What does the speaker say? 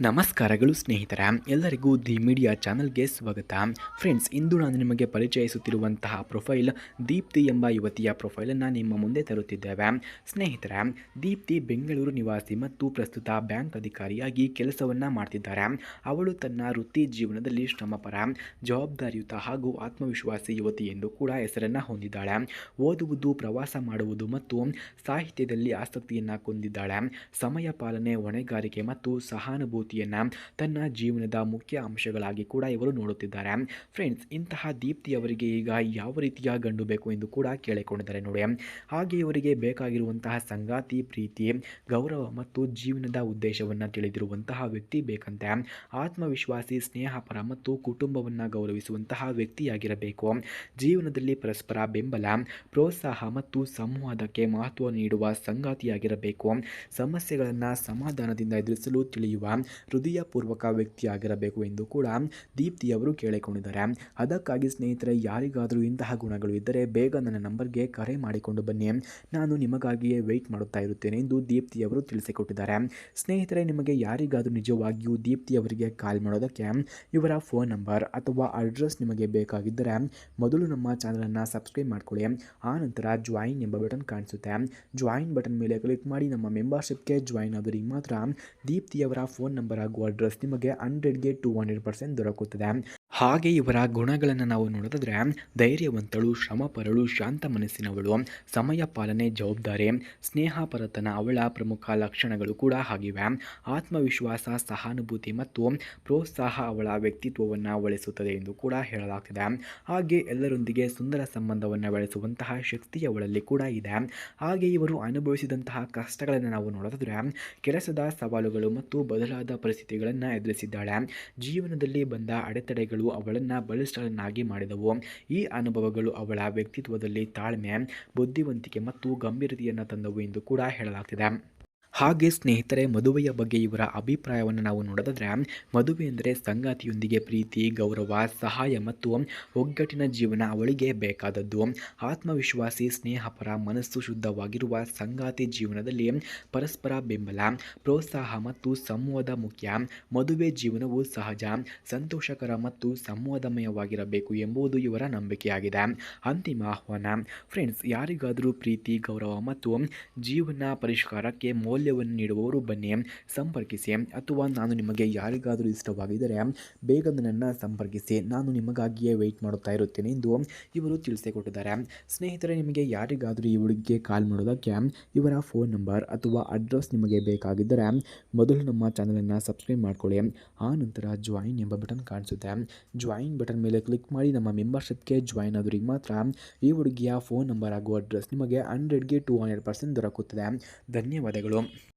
ನಮಸ್ಕಾರಗಳು ಸ್ನೇಹಿತರ ಎಲ್ಲರಿಗೂ ದಿ ಮೀಡಿಯಾ ಚಾನಲ್ಗೆ ಸ್ವಾಗತ. ಫ್ರೆಂಡ್ಸ್, ಇಂದು ನಾನು ನಿಮಗೆ ಪರಿಚಯಿಸುತ್ತಿರುವಂತಹ ಪ್ರೊಫೈಲ್ ದೀಪ್ತಿ ಎಂಬ ಯುವತಿಯ ಪ್ರೊಫೈಲನ್ನು ನಿಮ್ಮ ಮುಂದೆ ತರುತ್ತಿದ್ದೇವೆ. ಸ್ನೇಹಿತರ, ದೀಪ್ತಿ ಬೆಂಗಳೂರು ನಿವಾಸಿ ಮತ್ತು ಪ್ರಸ್ತುತ ಬ್ಯಾಂಕ್ ಅಧಿಕಾರಿಯಾಗಿ ಕೆಲಸವನ್ನು ಮಾಡ್ತಿದ್ದಾರೆ. ಅವಳು ತನ್ನ ವೃತ್ತಿ ಜೀವನದಲ್ಲಿ ಶ್ರಮಪರ, ಜವಾಬ್ದಾರಿಯುತ ಹಾಗೂ ಆತ್ಮವಿಶ್ವಾಸಿ ಯುವತಿ ಎಂದು ಕೂಡ ಹೆಸರನ್ನು ಹೊಂದಿದ್ದಾಳೆ. ಓದುವುದು, ಪ್ರವಾಸ ಮಾಡುವುದು ಮತ್ತು ಸಾಹಿತ್ಯದಲ್ಲಿ ಆಸಕ್ತಿಯನ್ನು ಹೊಂದಿದ್ದಾಳೆ. ಸಮಯ ಪಾಲನೆ, ಹೊಣೆಗಾರಿಕೆ ಮತ್ತು ಸಹಾನುಭೂತಿಯನ್ನು ತನ್ನ ಜೀವನದ ಮುಖ್ಯ ಅಂಶಗಳಾಗಿ ಕೂಡ ಇವರು ನೋಡುತ್ತಿದ್ದಾರೆ. ಫ್ರೆಂಡ್ಸ್, ಇಂತಹ ದೀಪ್ತಿ ಅವರಿಗೆ ಈಗ ಯಾವ ರೀತಿಯ ಗಂಡು ಬೇಕು ಎಂದು ಕೂಡ ಕೇಳಿಕೊಂಡಿದ್ದಾರೆ ನೋಡಿ. ಹಾಗೆ ಇವರಿಗೆ ಬೇಕಾಗಿರುವಂತಹ ಸಂಗಾತಿ, ಪ್ರೀತಿ, ಗೌರವ ಮತ್ತು ಜೀವನದ ಉದ್ದೇಶವನ್ನು ತಿಳಿದಿರುವಂತಹ ವ್ಯಕ್ತಿ ಬೇಕಂತೆ. ಆತ್ಮವಿಶ್ವಾಸಿ, ಸ್ನೇಹಪರ ಮತ್ತು ಕುಟುಂಬವನ್ನು ಗೌರವಿಸುವಂತಹ ವ್ಯಕ್ತಿಯಾಗಿರಬೇಕು. ಜೀವನದಲ್ಲಿ ಪರಸ್ಪರ ಬೆಂಬಲ, ಪ್ರೋತ್ಸಾಹ ಮತ್ತು ಸಂವಾದಕ್ಕೆ ಮಹತ್ವ ನೀಡುವ ಸಂಗಾತಿಯಾಗಿರಬೇಕು. ಸಮಸ್ಯೆಗಳನ್ನು ಸಮಾಧಾನದಿಂದ ಎದುರಿಸಲು ತಿಳಿಯುವ ಹೃದಯಪೂರ್ವಕ ವ್ಯಕ್ತಿಯಾಗಿರಬೇಕು ಎಂದು ಕೂಡ ದೀಪ್ತಿಯವರು ಕೇಳಿಕೊಂಡಿದ್ದಾರೆ. ಅದಕ್ಕಾಗಿ ಸ್ನೇಹಿತರೆ, ಯಾರಿಗಾದರೂ ಇಂತಹ ಗುಣಗಳು ಇದ್ದರೆ ಬೇಗ ನನ್ನ ನಂಬರ್ಗೆ ಕರೆ ಮಾಡಿಕೊಂಡು ಬನ್ನಿ, ನಾನು ನಿಮಗಾಗಿಯೇ ವೆಯ್ಟ್ ಮಾಡುತ್ತಾ ಇರುತ್ತೇನೆ ಎಂದು ದೀಪ್ತಿಯವರು ತಿಳಿಸಿಕೊಟ್ಟಿದ್ದಾರೆ. ಸ್ನೇಹಿತರೆ, ನಿಮಗೆ ಯಾರಿಗಾದರೂ ನಿಜವಾಗಿಯೂ ದೀಪ್ತಿಯವರಿಗೆ ಕಾಲ್ ಮಾಡೋದಕ್ಕೆ ಇವರ ಫೋನ್ ನಂಬರ್ ಅಥವಾ ಅಡ್ರೆಸ್ ನಿಮಗೆ ಬೇಕಾಗಿದ್ದರೆ ಮೊದಲು ನಮ್ಮ ಚಾನಲನ್ನು ಸಬ್ಸ್ಕ್ರೈಬ್ ಮಾಡ್ಕೊಳ್ಳಿ. ಆನಂತರ ಜಾಯಿನ್ ಎಂಬ ಬಟನ್ ಕಾಣಿಸುತ್ತೆ. ಜಾಯಿನ್ ಬಟನ್ ಮೇಲೆ ಕ್ಲಿಕ್ ಮಾಡಿ ನಮ್ಮ ಮೆಂಬರ್ಶಿಪ್ಗೆ ಜಾಯಿನ್ ಆದವರಿಗೆ ಮಾತ್ರ ದೀಪ್ತಿಯವರ ಫೋನ್ ನಂಬರ್ ಹಾಗೂ ಅಡ್ರೆಸ್ ನಿಮಗೆ 100ಗೆ 200% ದೊರಕುತ್ತದೆ. ಹಾಗೆ ಇವರ ಗುಣಗಳನ್ನು ನಾವು ನೋಡೋದಾದರೆ, ಧೈರ್ಯವಂತಳು, ಶ್ರಮಪರಳು, ಶಾಂತ ಮನಸ್ಸಿನವಳು, ಸಮಯ ಪಾಲನೆ, ಜವಾಬ್ದಾರಿ, ಸ್ನೇಹಪರತನ ಅವಳ ಪ್ರಮುಖ ಲಕ್ಷಣಗಳು ಕೂಡ ಆಗಿವೆ. ಆತ್ಮವಿಶ್ವಾಸ, ಸಹಾನುಭೂತಿ ಮತ್ತು ಪ್ರೋತ್ಸಾಹ ಅವಳ ವ್ಯಕ್ತಿತ್ವವನ್ನು ಒಳಿಸುತ್ತದೆ ಎಂದು ಕೂಡ ಹೇಳಲಾಗ್ತಿದೆ. ಹಾಗೆ ಎಲ್ಲರೊಂದಿಗೆ ಸುಂದರ ಸಂಬಂಧವನ್ನು ಬೆಳೆಸುವಂತಹ ಶಕ್ತಿ ಅವಳಲ್ಲಿ ಕೂಡ ಇದೆ. ಹಾಗೆ ಇವರು ಅನುಭವಿಸಿದಂತಹ ಕಷ್ಟಗಳನ್ನು ನಾವು ನೋಡೋದಾದರೆ, ಕೆಲಸದ ಸವಾಲುಗಳು ಮತ್ತು ಬದಲಾದ ಪರಿಸ್ಥಿತಿಗಳನ್ನು ಎದುರಿಸಿದ್ದಾಳೆ. ಜೀವನದಲ್ಲಿ ಬಂದ ಅಡೆತಡೆಗಳು ಅವಳನ್ನು ಬಲಿಷ್ಠಳನ್ನಾಗಿ ಮಾಡಿದವು. ಈ ಅನುಭವಗಳು ಅವಳ ವ್ಯಕ್ತಿತ್ವದಲ್ಲಿ ತಾಳ್ಮೆ, ಬುದ್ಧಿವಂತಿಕೆ ಮತ್ತು ಗಂಭೀರತೆಯನ್ನು ತಂದವು ಎಂದು ಕೂಡ ಹೇಳಲಾಗ್ತಿದೆ. ಹಾಗೆ ಸ್ನೇಹಿತರೆ, ಮದುವೆಯ ಬಗ್ಗೆ ಇವರ ಅಭಿಪ್ರಾಯವನ್ನು ನಾವು ನೋಡೋದಾದರೆ, ಮದುವೆ ಎಂದರೆ ಸಂಗಾತಿಯೊಂದಿಗೆ ಪ್ರೀತಿ, ಗೌರವ, ಸಹಾಯ ಮತ್ತು ಒಗ್ಗಟ್ಟಿನ ಜೀವನ ಅವಳಿಗೆ ಬೇಕಾದದ್ದು. ಆತ್ಮವಿಶ್ವಾಸಿ, ಸ್ನೇಹಪರ, ಮನಸ್ಸು ಶುದ್ಧವಾಗಿರುವ ಸಂಗಾತಿ ಜೀವನದಲ್ಲಿ ಪರಸ್ಪರ ಬೆಂಬಲ, ಪ್ರೋತ್ಸಾಹ ಮತ್ತು ಸಂವಾದ ಮುಖ್ಯ. ಮದುವೆ ಜೀವನವು ಸಹಜ, ಸಂತೋಷಕರ ಮತ್ತು ಸಂವಾದಮಯವಾಗಿರಬೇಕು ಎಂಬುದು ಇವರ ನಂಬಿಕೆಯಾಗಿದೆ. ಅಂತಿಮ ಆಹ್ವಾನ. ಫ್ರೆಂಡ್ಸ್, ಯಾರಿಗಾದರೂ ಪ್ರೀತಿ, ಗೌರವ ಮತ್ತು ಜೀವನ ಪರಿಷ್ಕಾರಕ್ಕೆ ಮೌಲ್ಯವನ್ನು ನೀಡುವವರು ಬನ್ನಿ, ಸಂಪರ್ಕಿಸಿ. ಅಥವಾ ನಾನು ನಿಮಗೆ ಯಾರಿಗಾದರೂ ಇಷ್ಟವಾಗಿದ್ದರೆ ಬೇಗ ನನ್ನನ್ನು ಸಂಪರ್ಕಿಸಿ, ನಾನು ನಿಮಗಾಗಿಯೇ ವೆಯ್ಟ್ ಮಾಡುತ್ತಾ ಇರುತ್ತೇನೆ ಎಂದು ಇವರು ತಿಳಿಸಿಕೊಟ್ಟಿದ್ದಾರೆ. ಸ್ನೇಹಿತರೆ, ನಿಮಗೆ ಯಾರಿಗಾದರೂ ಈ ಹುಡುಗಿಗೆ ಕಾಲ್ ಮಾಡೋದಕ್ಕೆ ಇವರ ಫೋನ್ ನಂಬರ್ ಅಥವಾ ಅಡ್ರೆಸ್ ನಿಮಗೆ ಬೇಕಾಗಿದ್ದರೆ ಮೊದಲು ನಮ್ಮ ಚಾನಲನ್ನು ಸಬ್ಸ್ಕ್ರೈಬ್ ಮಾಡ್ಕೊಳ್ಳಿ. ಆನಂತರ ಜಾಯಿನ್ ಎಂಬ ಬಟನ್ ಕಾಣಿಸುತ್ತೆ. ಜಾಯಿನ್ ಬಟನ್ ಮೇಲೆ ಕ್ಲಿಕ್ ಮಾಡಿ ನಮ್ಮ ಮೆಂಬರ್ಶಿಪ್ಗೆ ಜಾಯಿನ್ ಆದವರಿಗೆ ಮಾತ್ರ ಈ ಹುಡುಗಿಯ ಫೋನ್ ನಂಬರ್ ಹಾಗೂ ಅಡ್ರೆಸ್ ನಿಮಗೆ 100ಗೆ 200% ದೊರಕುತ್ತದೆ. ಧನ್ಯವಾದಗಳು.